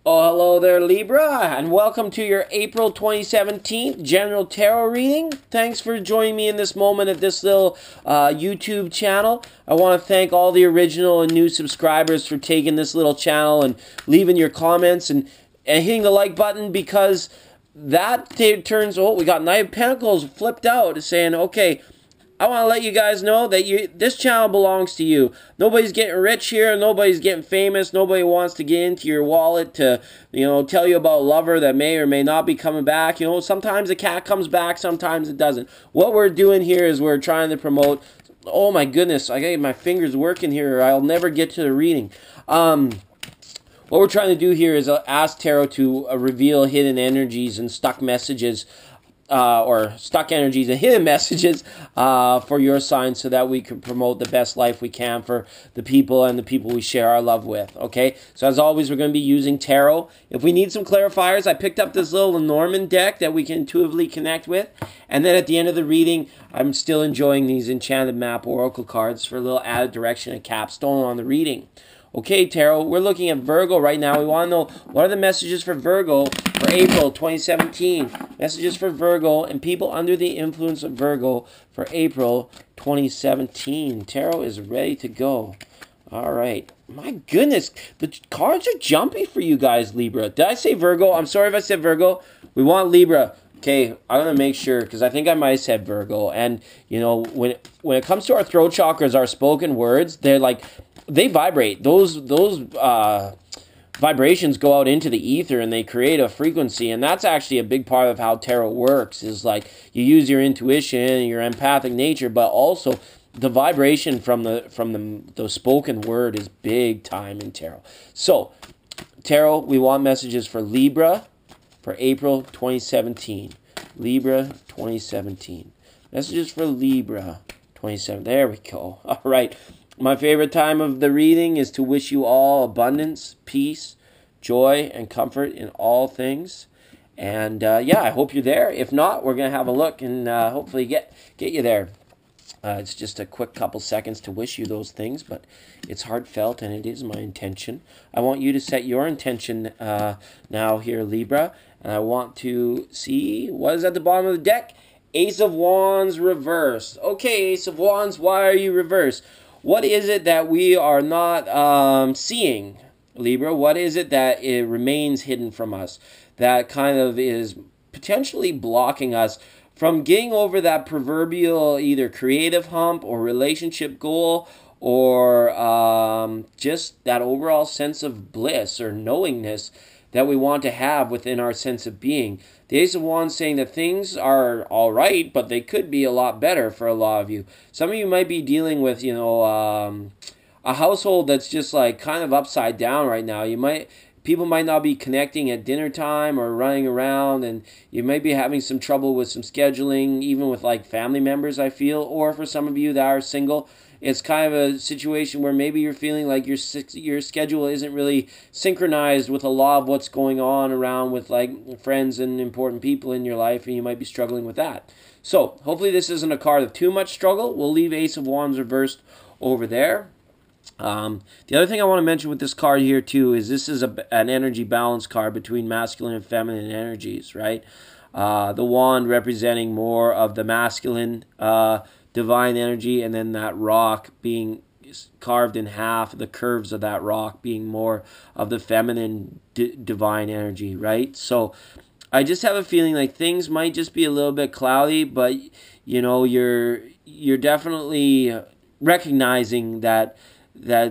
Oh, hello there, Libra, and welcome to your April 2017 General Tarot reading. Thanks for joining me in this moment at this little YouTube channel. I want to thank all the original and new subscribers for taking this little channel and leaving your comments and hitting the like button, because that turns, oh, we got Knight of Pentacles flipped out saying, okay, I want to let you guys know that this channel belongs to you. Nobody's getting rich here. Nobody's getting famous. Nobody wants to get into your wallet to, tell you about a lover that may or may not be coming back. Sometimes a cat comes back, sometimes it doesn't. What we're doing here is we're trying to promote. Oh my goodness, I gotta get my fingers working here, or I'll never get to the reading. What we're trying to do here is ask Tarot to reveal hidden energies and stuck messages, or stuck energies and hidden messages for your sign, so that we can promote the best life we can for the people and the people we share our love with. Okay, so as always, we're going to be using tarot. If we need some clarifiers, I picked up this little LENORMAND deck that we can intuitively connect with, and then at the end of the reading, I'm still enjoying these Enchanted map oracle cards for a little added direction and capstone on the reading. Okay, Tarot, we're looking at Virgo right now. We want to know, what are the messages for Virgo for April 2017? Messages for Virgo and people under the influence of Virgo for April 2017. Tarot is ready to go. All right. My goodness, the cards are jumpy for you guys, Libra. Did I say Virgo? I'm sorry if I said Virgo. We want Libra. Okay, I'm going to make sure, because I think I might have said Virgo. And, when it comes to our throat chakras, our spoken words, they're like, they vibrate. Those vibrations go out into the ether and they create a frequency, and that's actually a big part of how tarot works, is like you use your intuition and your empathic nature, but also the vibration from the spoken word is big time in tarot. So, Tarot, we want messages for Libra for April 2017. Libra 2017. Messages for Libra 2017. There we go. All right. My favorite time of the reading is to wish you all abundance, peace, joy, and comfort in all things. And yeah, I hope you're there. If not, we're going to have a look and hopefully get you there. It's just a quick couple seconds to wish you those things, but it's heartfelt and it is my intention. I want you to set your intention now here, Libra. And I want to see what is at the bottom of the deck. Ace of Wands reversed. Okay, Ace of Wands, why are you reversed? What is it that we are not seeing, Libra? What is it that it remains hidden from us, that kind of is potentially blocking us from getting over that proverbial either creative hump or relationship goal, or just that overall sense of bliss or knowingness that we want to have within our sense of being? The Ace of Wands saying that things are all right, but they could be a lot better for a lot of you. Some of you might be dealing with, a household that's just like kind of upside down right now. People might not be connecting at dinner time or running around, and you might be having some trouble with some scheduling, even with like family members, I feel. Or for some of you that are single, it's kind of a situation where maybe you're feeling like your schedule isn't really synchronized with a lot of what's going on around with like friends and important people in your life, and you might be struggling with that. So hopefully this isn't a card of too much struggle. We'll leave Ace of Wands reversed over there. The other thing I want to mention with this card here too is this is an energy balance card between masculine and feminine energies, right? The wand representing more of the masculine divine energy, and then that rock being carved in half, the curves of that rock being more of the feminine divine energy, right? So I just have a feeling like things might just be a little bit cloudy, but you're definitely recognizing that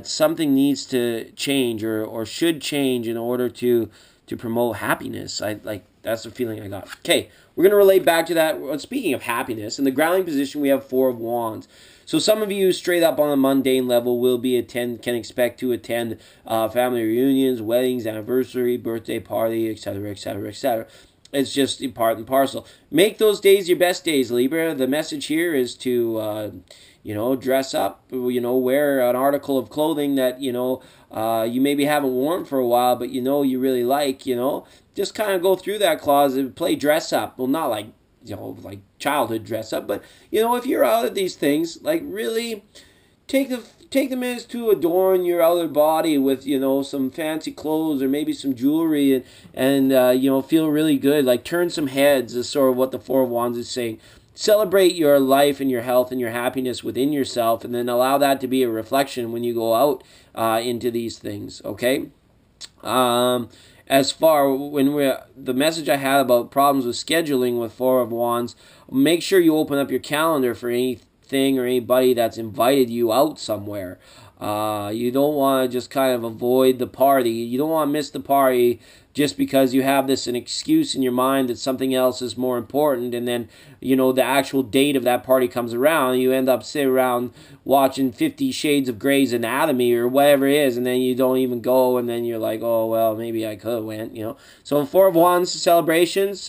something needs to change or should change in order to promote happiness. That's the feeling I got. Okay, we're going to relate back to that. Speaking of happiness, in the grounding position, we have Four of Wands. So some of you straight up on a mundane level can expect to attend family reunions, weddings, anniversary, birthday party, etc., etc., etc. It's just part and parcel. Make those days your best days, Libra. The message here is to dress up, wear an article of clothing that, you maybe haven't worn for a while, but you really like, just kind of go through that closet, play dress up. Well, not like, like childhood dress up, but, if you're out of these things, like really take take the minutes to adorn your outer body with, you know, some fancy clothes or maybe some jewelry, and you know, feel really good. Like turn some heads is sort of what the Four of Wands is saying. Celebrate your life and your health and your happiness within yourself, and then allow that to be a reflection when you go out into these things, okay? As far when the message I had about problems with scheduling with Four of Wands, make sure you open up your calendar for anything or anybody that's invited you out somewhere. You don't want to just kind of avoid the party. You don't want to miss the party just because you have an excuse in your mind that something else is more important, and then, you know, the actual date of that party comes around, you end up sitting around watching 50 Shades of Grey's Anatomy or whatever it is, and then you don't even go, and then you're like, oh, well, maybe I could have went, you know. So Four of Wands, celebrations,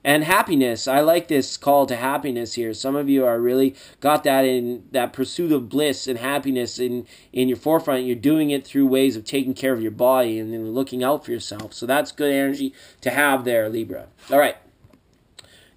and happiness. I like this call to happiness here. Some of you are really got that in that pursuit of bliss and happiness in your forefront. You're doing it through ways of taking care of your body and then looking out for yourself. So that's good energy to have there, Libra. All right.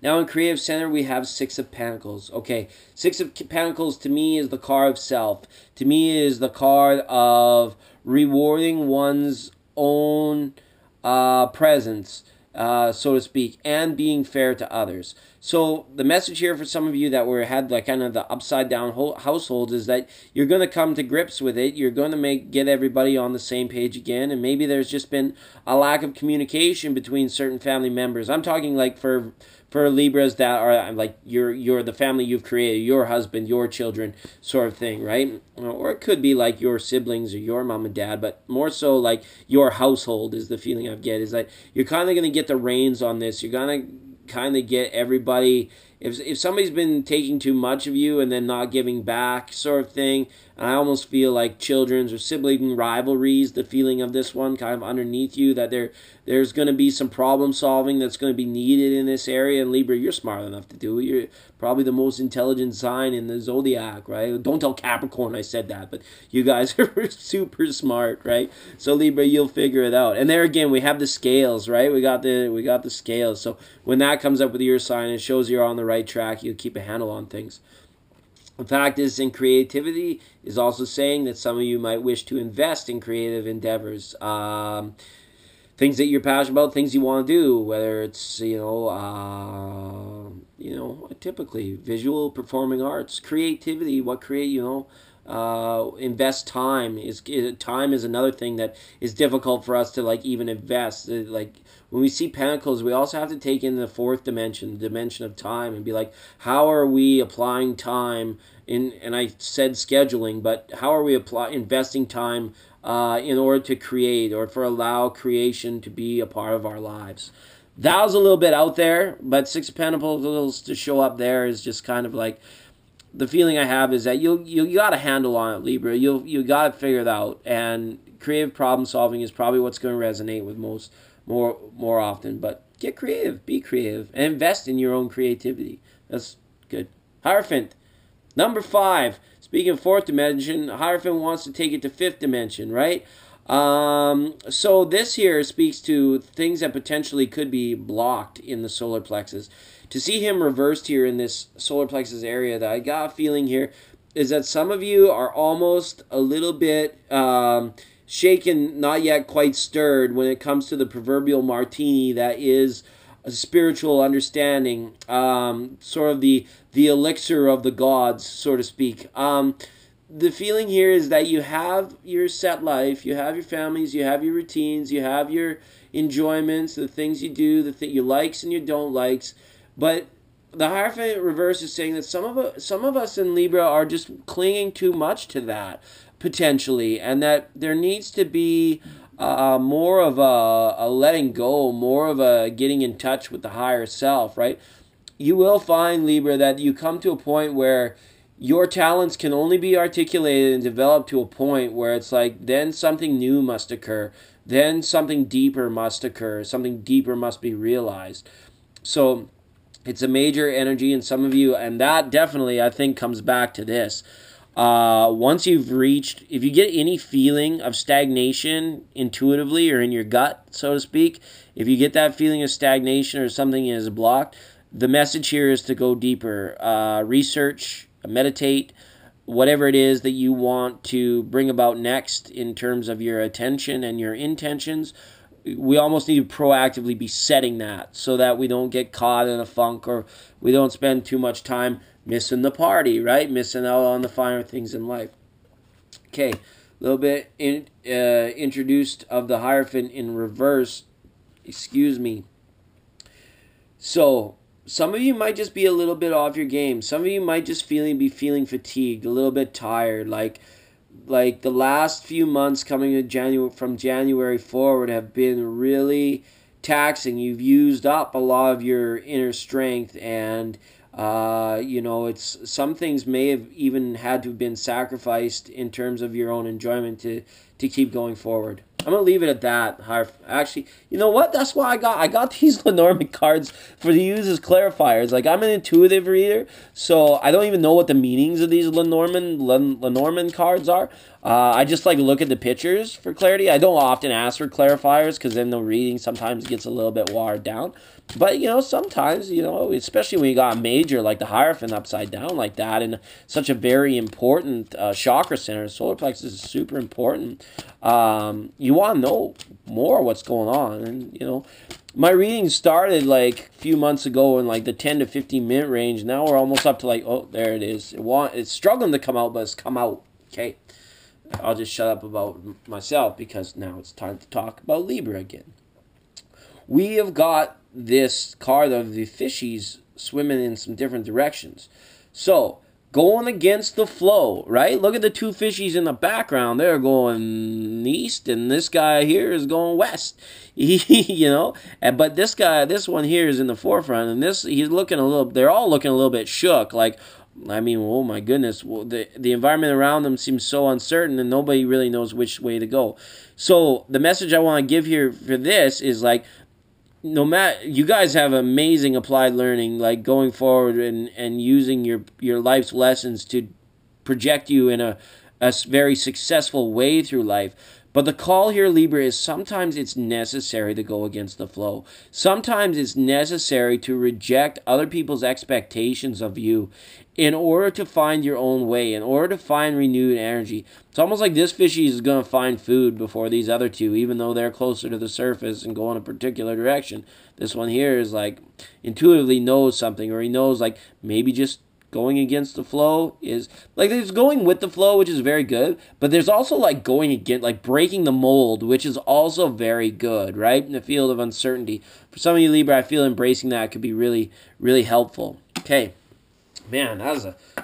Now in Creative Center, we have Six of Pentacles. Okay, Six of Pentacles to me is the card of self. To me is the card of rewarding one's own presence, so to speak, and being fair to others. So the message here for some of you that had like kind of the upside down household is that you're going to come to grips with it. You're going to get everybody on the same page again, and maybe there's just been a lack of communication between certain family members. I'm talking like for Libras that are like you're the family you've created, your husband, your children, sort of thing, right? Or it could be like your siblings or your mom and dad, but more so like your household is the feeling I get, is that you're kind of going to get the reins on this. You're going to kind of get everybody, if somebody's been taking too much of you and then not giving back, sort of thing. And I almost feel like children's or sibling rivalries, the feeling of this one kind of underneath you, that there's going to be some problem solving that's going to be needed in this area. And Libra, you're smart enough to do it. You're probably the most intelligent sign in the zodiac, right? Don't tell Capricorn I said that, but you guys are super smart, right? So Libra, you'll figure it out. And there again, we have the scales, right? We got the scales. So when that comes up with your sign, it shows you're on the right track. You keep a handle on things. The fact is, in creativity is also saying that some of you might wish to invest in creative endeavors, things that you're passionate about, things you want to do, whether it's typically visual, performing arts, creativity. Invest time. Time is another thing that is difficult for us to like even invest. Like when we see pentacles, we also have to take in the fourth dimension, the dimension of time, and be like, how are we applying time in? And I said scheduling, but how are we investing time in order to create or for allow creation to be a part of our lives? That was a little bit out there, but Six of Pentacles to show up there is just kind of like, the feeling I have is that you got a handle on it, Libra. You got to figure it out, and creative problem solving is probably what's going to resonate with more often. But get creative, be creative, and invest in your own creativity. That's good. Hierophant, number 5. Speaking of fourth dimension, Hierophant wants to take it to fifth dimension, right? So this here speaks to things that potentially could be blocked in the solar plexus. To see him reversed here in this solar plexus area, that I got a feeling here is that some of you are almost a little bit shaken, not yet quite stirred when it comes to the proverbial martini that is a spiritual understanding, sort of the elixir of the gods, so to speak. The feeling here is that you have your set life, you have your families, you have your routines, you have your enjoyments, the things you do, your likes and your don't likes. But the Hierophant reverse is saying that some of us in Libra are just clinging too much to that, potentially, and that there needs to be more of a letting go, more of a getting in touch with the higher self, right? You will find, Libra, that you come to a point where your talents can only be articulated and developed to a point where it's like, then something new must occur. Then something deeper must occur. Something deeper must be realized. So it's a major energy in some of you, and that definitely, I think, comes back to this. Once you've reached, if you get any feeling of stagnation intuitively or in your gut, so to speak, if you get that feeling of stagnation or something is blocked, the message here is to go deeper. Research, meditate, whatever it is that you want to bring about next in terms of your attention and your intentions, we almost need to proactively be setting that so that we don't get caught in a funk, or we don't spend too much time missing the party, right? Missing out on the finer things in life. Okay, a little bit introduced of the Hierophant in reverse. Excuse me. So, some of you might just be a little bit off your game. Some of you might just be feeling fatigued, a little bit tired. Like the last few months coming to from January forward have been really taxing. You've used up a lot of your inner strength, and it's some things may have even had to have been sacrificed in terms of your own enjoyment to keep going forward. I'm gonna leave it at that. Actually, you know what? That's why I got these Lenormand cards for to use as clarifiers. Like, I'm an intuitive reader, so I don't even know what the meanings of these Lenormand cards are. I just look at the pictures for clarity. I don't often ask for clarifiers because then the reading sometimes gets a little bit watered down. But sometimes especially when you got a major like the Hierophant upside down like that, and such a very important chakra center, solar plexus is super important. You want to know more what's going on, and my reading started a few months ago in the 10 to 15 minute range. Now we're almost up to oh, there it is. It's struggling to come out, but it's come out. Okay, I'll just shut up about myself because now it's time to talk about Libra again. We have got this card of the fishies swimming in some different directions. So, going against the flow, right? Look at the two fishies in the background. They're going east, and this guy here is going west. But this one here is in the forefront, and they're all looking a little bit shook. Oh my goodness, well, the environment around them seems so uncertain, and nobody really knows which way to go. So, the message I want to give here for this is no matter, you guys have amazing applied learning, going forward and using your life's lessons to project you in a very successful way through life. But the call here, Libra, is sometimes it's necessary to go against the flow. Sometimes it's necessary to reject other people's expectations of you in order to find your own way, in order to find renewed energy. It's almost like this fishy is going to find food before these other two, even though they're closer to the surface and go in a particular direction. This one here is intuitively knows something, or he knows maybe just going against the flow is there's going with the flow, which is very good, but there's also going against, breaking the mold, which is also very good, right? In the field of uncertainty. For some of you Libra, I feel embracing that could be really, really helpful. Okay. Man, that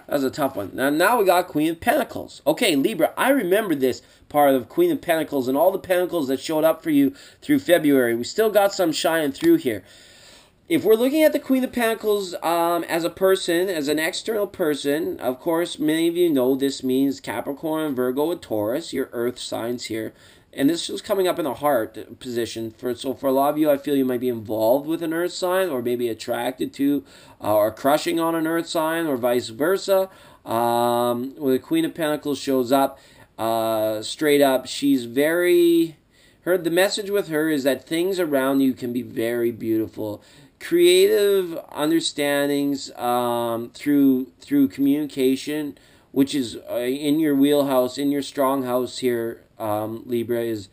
was a tough one. Now we got Queen of Pentacles. Okay, Libra, I remember this part of Queen of Pentacles and all the Pentacles that showed up for you through February. We still got some shining through here. If we're looking at the Queen of Pentacles as a person, as an external person, of course, many of you know this means Capricorn, Virgo, and Taurus, your earth signs here. And this is coming up in the heart position. So for a lot of you, I feel you might be involved with an earth sign, or maybe attracted to or crushing on an earth sign, or vice versa. When the Queen of Pentacles shows up, straight up, she's the message with her is that things around you can be very beautiful. Creative understandings through communication, which is in your wheelhouse, in your strong house here, Libra, is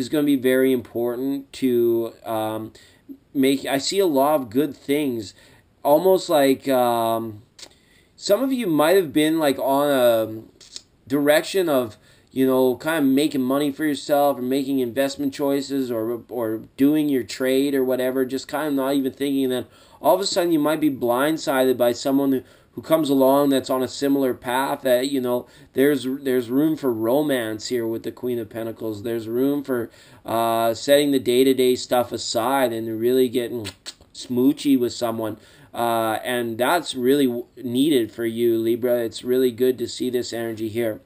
going to be very important to I see a lot of good things, almost some of you might have been on a direction of kind of making money for yourself, or making investment choices, or doing your trade or whatever, just kind of not even thinking that all of a sudden you might be blindsided by someone who comes along that's on a similar path, that there's room for romance here with the Queen of Pentacles. There's room for setting the day-to-day stuff aside and really getting smoochy with someone. And that's really needed for you, Libra. It's really good to see this energy here.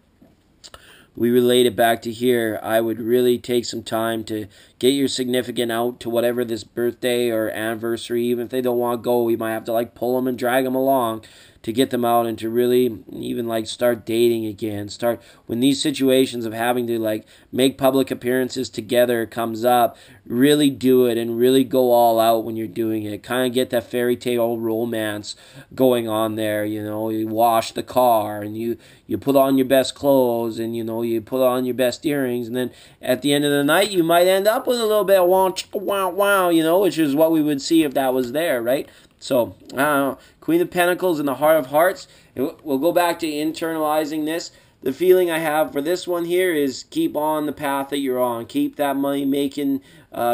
We relate it back to here. I would really take some time to get your significant out to whatever this birthday or anniversary. Even if they don't want to go, we might have to pull them and drag them along to get them out and to really even like start dating again. Start when these situations of having to like make public appearances together comes up, really do it and really go all out when you're doing it. Kind of get that fairy tale romance going on there. You know, you wash the car and you put on your best clothes and you put on your best earrings, and then at the end of the night you might end up with a little bit of wow, which is what we would see if that was there, right? So, Queen of Pentacles in the Heart of Hearts. We'll go back to internalizing this. The feeling I have for this one here is keep on the path that you're on. Keep that money-making,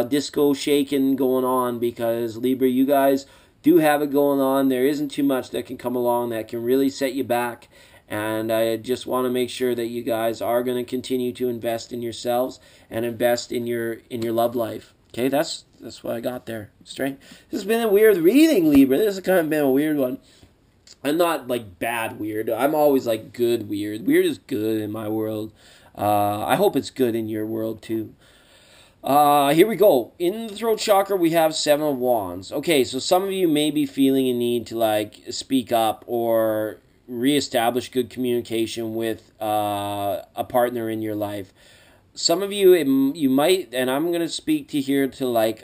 disco shaking going on, because, Libra, you guys do have it going on. There isn't too much that can come along that can really set you back. And I just want to make sure that you guys are going to continue to invest in yourselves and invest in your love life. Okay, that's what I got there. Straight. This has been a weird reading, Libra. This has kind of been a weird one. I'm not like bad weird. I'm always like good weird. Weird is good in my world. I hope it's good in your world too. Here we go. In the throat chakra, we have 7 of Wands. Okay, so some of you may be feeling a need to like speak up or reestablish good communication with a partner in your life. Some of you, you might, and I'm going to speak to here to like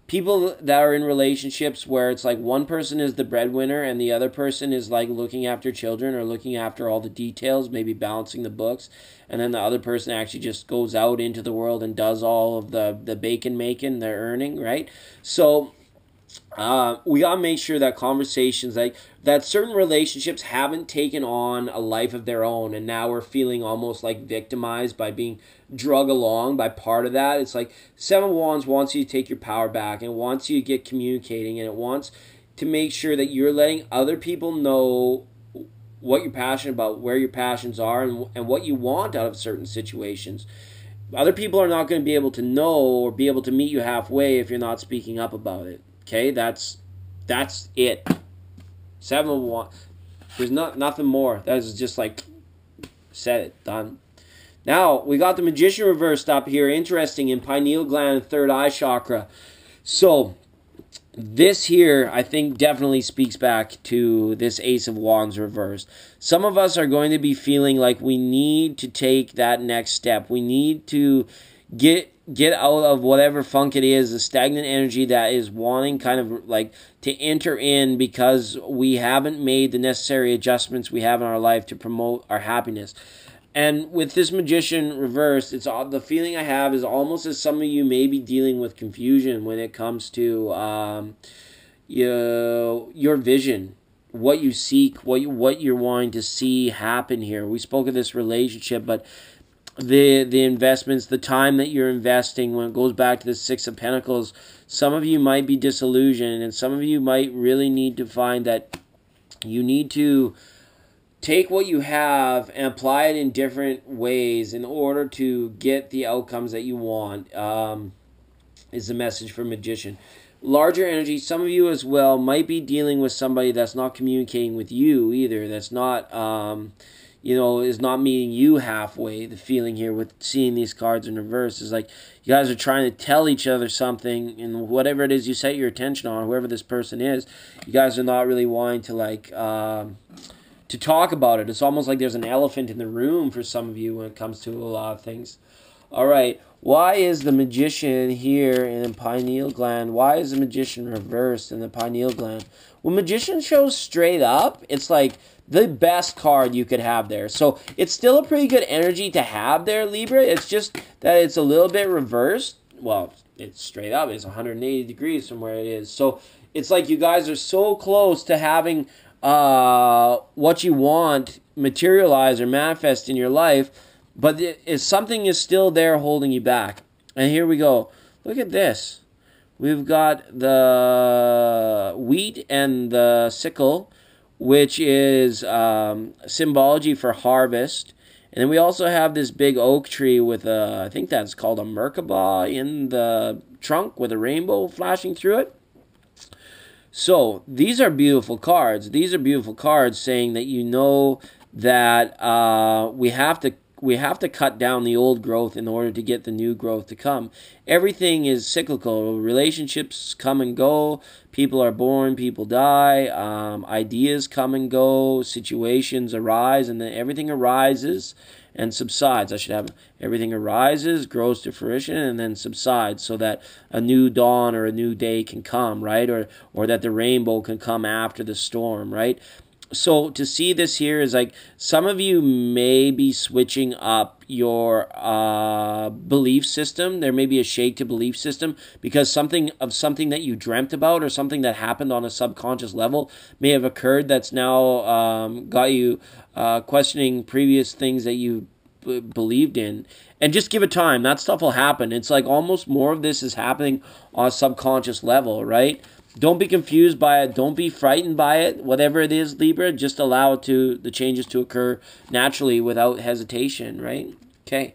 people that are in relationships where it's like one person is the breadwinner and the other person is like looking after children or looking after all the details, maybe balancing the books, and then the other person actually just goes out into the world and does all of the bacon making, they're earning, right? So we gotta make sure that conversations like that, certain relationships haven't taken on a life of their own, and now we're feeling almost like victimized by being drug along by part of that. It's like 7 of Wands wants you to take your power back and wants you to get communicating, and it wants to make sure that you're letting other people know what you're passionate about, where your passions are, and what you want out of certain situations. Other people are not going to be able to know or be able to meet you halfway if you're not speaking up about it. Okay, that's it. 7 of Wands. There's nothing more. That is just like, said it, done. Now, we got the Magician reversed up here. Interesting, in pineal gland and third eye chakra. So, this here, I think, definitely speaks back to this Ace of Wands reversed. Some of us are going to be feeling like we need to take that next step. We need to get out of whatever funk it is, the stagnant energy that is wanting kind of like to enter in because we haven't made the necessary adjustments we have in our life to promote our happiness. And with this Magician reversed, it's the feeling I have is almost as some of you may be dealing with confusion when it comes to your vision, what you seek, what you're wanting to see happen here. We spoke of this relationship, but the investments, the time that you're investing, when it goes back to the 6 of Pentacles, some of you might be disillusioned, and some of you might really need to find that you need to take what you have and apply it in different ways in order to get the outcomes that you want, is the message for Magician. Larger energy, some of you as well might be dealing with somebody that's not communicating with you either, that's not is not meeting you halfway. The feeling here with seeing these cards in reverse is like you guys are trying to tell each other something, and whatever it is you set your attention on, whoever this person is, you guys are not really wanting to like to talk about it. It's almost like there's an elephant in the room for some of you when it comes to a lot of things. All right, why is the Magician here in the pineal gland? Why is the Magician reversed in the pineal gland? When Magician shows straight up, it's like the best card you could have there. So it's still a pretty good energy to have there, Libra. It's just that it's a little bit reversed. Well, it's straight up. It's 180 degrees from where it is. So it's like you guys are so close to having what you want materialize or manifest in your life, but something is still there holding you back. And here we go. Look at this. We've got the wheat and the sickle, which is symbology for harvest. And then we also have this big oak tree with I think that's called a Merkaba in the trunk with a rainbow flashing through it. So these are beautiful cards. These are beautiful cards saying that you know that we have to have to cut down the old growth in order to get the new growth to come. Everything is cyclical. Relationships come and go. People are born, people die. Ideas come and go. Situations arise, and then everything arises and subsides. I should have everything arises, grows to fruition, and then subsides, so that a new dawn or a new day can come, right? Or that the rainbow can come after the storm, right? So to see this here is like some of you may be switching up your belief system. There may be a shake to belief system because something that you dreamt about or something that happened on a subconscious level may have occurred that's now got you questioning previous things that you believed in. And just give it time. That stuff will happen. It's like almost more of this is happening on a subconscious level, right? Don't be confused by it. Don't be frightened by it. Whatever it is, Libra, just allow the changes to occur naturally without hesitation, right? Okay.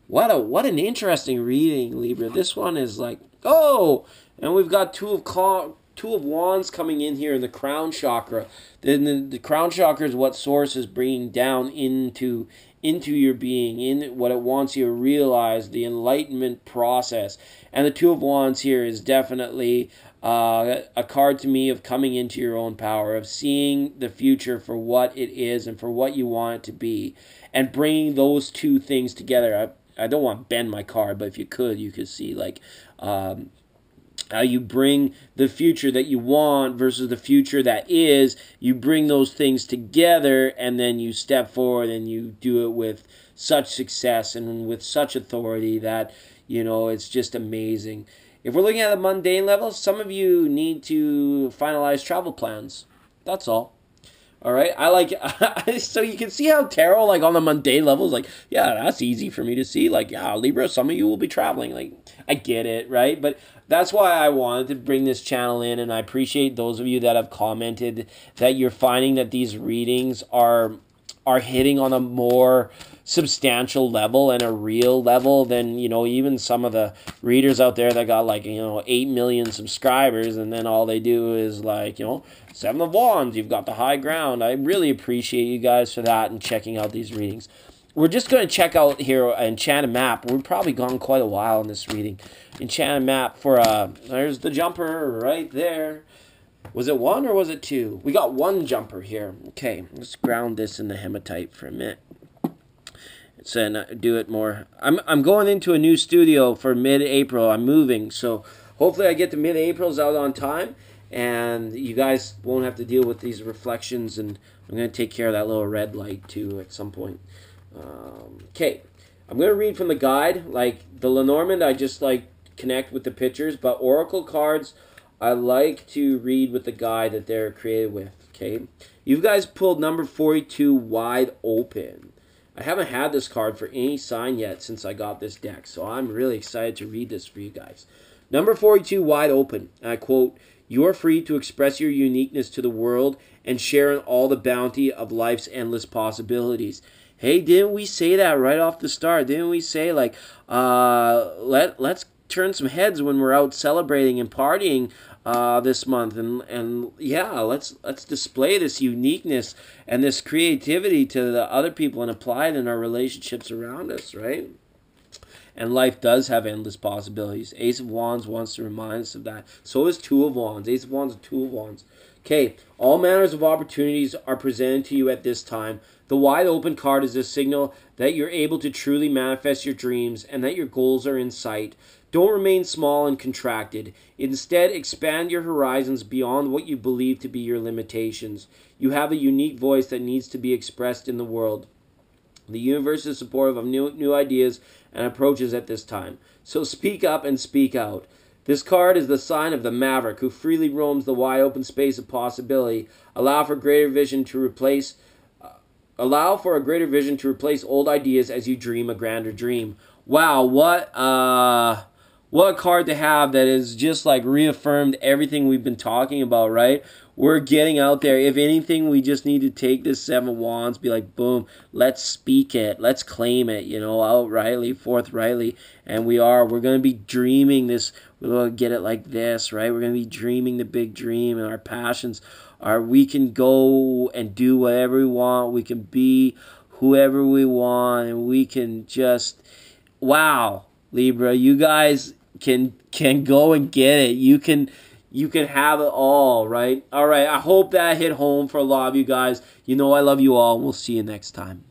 What an interesting reading, Libra. This one is like, oh, and we've got two of wands coming in here in the crown chakra. Then the crown chakra is what source is bringing down into your being, in what it wants you to realize, the enlightenment process. And the two of wands here is definitely a card to me of coming into your own power, of seeing the future for what it is and for what you want it to be, and bringing those two things together. I don't want to bend my card, but if you could see like how you bring the future that you want versus the future that is. You bring those things together, and then you step forward and you do it with such success and with such authority that, you know, it's just amazing. If we're looking at the mundane level, some of you need to finalize travel plans. That's all. All right, I like, so you can see how tarot, like on the mundane level, is like, yeah, that's easy for me to see. Like, yeah, Libra, some of you will be traveling. Like, I get it, right? But that's why I wanted to bring this channel in, and I appreciate those of you that have commented that you're finding that these readings are hitting on a more substantial level and a real level than, you know, even some of the readers out there that got like, you know, 8 million subscribers, and then all they do is like, you know, 7 of Wands, you've got the high ground. I really appreciate you guys for that and checking out these readings. We're just going to check out here Enchanted map. We've probably gone quite a while in this reading. Enchanted map for, there's the jumper right there. Was it 1 or was it 2? We got 1 jumper here. Okay, let's ground this in the hematite for a minute. So do it more. I'm going into a new studio for mid-April. I'm moving, so hopefully I get the mid-Aprils out on time, and you guys won't have to deal with these reflections, and I'm going to take care of that little red light too at some point. Okay, I'm going to read from the guide. Like the Lenormand, I just like connect with the pictures, but oracle cards, I like to read with the guide that they're created with. Okay, you guys pulled number 42, Wide Open. I haven't had this card for any sign yet since I got this deck, so I'm really excited to read this for you guys. Number 42, Wide Open. I quote, "You are free to express your uniqueness to the world and share in all the bounty of life's endless possibilities." Hey, didn't we say that right off the start? Didn't we say, like, let's turn some heads when we're out celebrating and partying this month, and yeah, let's display this uniqueness and this creativity to the other people and apply it in our relationships around us, right? And life does have endless possibilities. Ace of Wands wants to remind us of that. So is Two of Wands. Ace of Wands and Two of Wands. Okay, all manners of opportunities are presented to you at this time. The Wide Open card is a signal that you're able to truly manifest your dreams and that your goals are in sight. Don't remain small and contracted. Instead, expand your horizons beyond what you believe to be your limitations. You have a unique voice that needs to be expressed in the world. The universe is supportive of new ideas and approaches at this time. So speak up and speak out. This card is the sign of the maverick who freely roams the wide open space of possibility. Allow for a greater vision to replace old ideas as you dream a grander dream. Wow, what a card to have that is just like reaffirmed everything we've been talking about, right? We're getting out there. If anything, we just need to take this 7 of Wands, be like, boom, let's speak it. Let's claim it, you know, outrightly, forthrightly. And we're going to be dreaming this. We're going to get it like this, right? We're going to be dreaming the big dream, and our passions are, we can go and do whatever we want. We can be whoever we want, and we can just, wow, Libra, you guys can go and get it. You can have it all, right? All right, I hope that hit home for a lot of you guys. You know I love you all, and we'll see you next time.